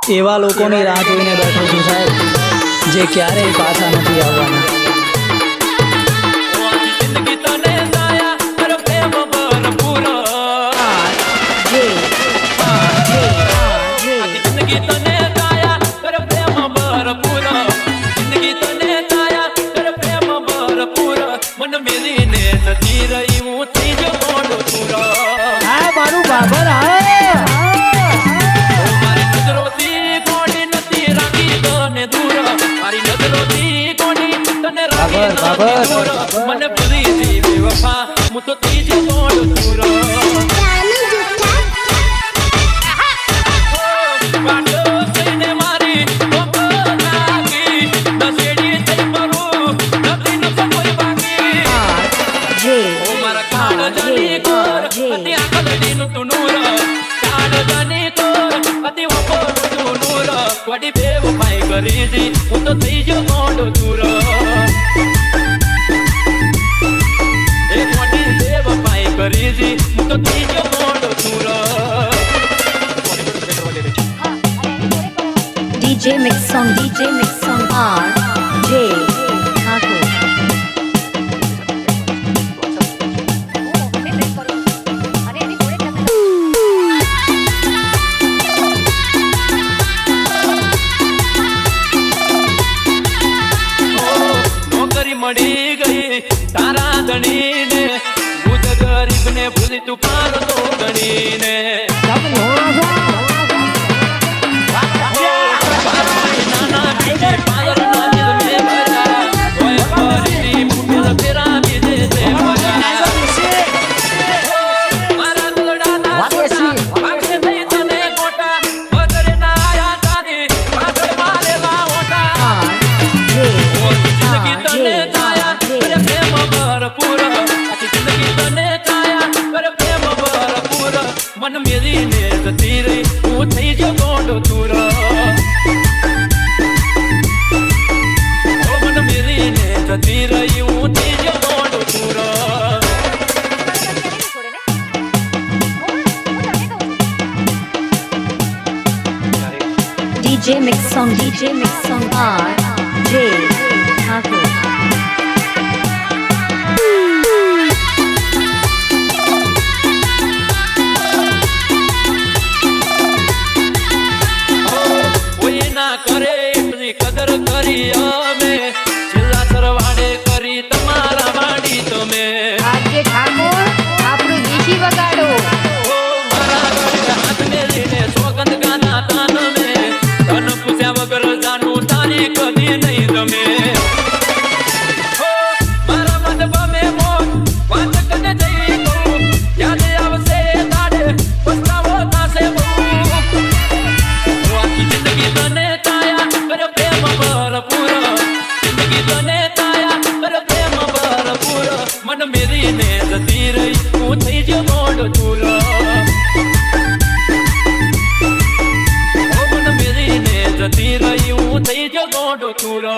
એવા લોકોની રાહ જોઈને બેઠો છું સાહેબ, જે ક્યારેય પાછા નથી આવવાના. મારું બાબર મને ભૂલી દી બેવફા હું તો ત્રીજો મોડ પૂરો વાડો થઈને મારી નાખી નસેડી થઈ મરું નથી ન કોઈ બાકી ઓ મારા કાળ જાની કોર અતિ આખડી નું તું નૂર કાળ જાની કોર અતિ વફો તું નૂર વડી બેવફાઈ કરી દી હું તો ત્રીજો મોડ પૂરો કરીજી હું તો ત્રીજો મોડ પૂરો DJ Mix Song RJ Thakur. નોકરી મળી ગઈ તારા ધણીને ગરીબ ને ભૂલી તું પાર તો ગણીને નાના બીજે પાર ના દિલ મે ભરા કોઈ ફરી મુકેલ ફેરા બીજે તે મજા મારા દોડા ના વાગે નહીં તને કોટા વગરે ના આયા તારી પાછળ મારેલા ઓટા જિંદગી તને તાયા અરે પ્રેમ ભરપૂર मन मेरी ने जती रही હું થઈ જો ગોંડો તુરો ઓ મન મેરી ને જતી રહી હું થઈ જો ગોંડો તુરો DJ Mix Song RJ Thakur. કરે એટલી કદર કરી અમે છેલ્લા સરવાડે કરી તમારા વાડી તમે આજે ઠાકોર આપણું દેશી વગાડો ઓ મારા ગળે હાથ મેલીને સોગંદ ગાના તાન મે તન પૂછ્યા વગર જાનું તારી કદી નહીં તમે મારા મન બમે મોર વાત કને જઈ કહું યાદ આવશે તાડે પસ્તાવો થાશે બહુ આખી જિંદગી તને मन मेरी ने जती रही હું થઈ જો ગોંડ તુરો ઓ મન મેરી ને જતી રહી હું થઈ જો ગોંડ તુરો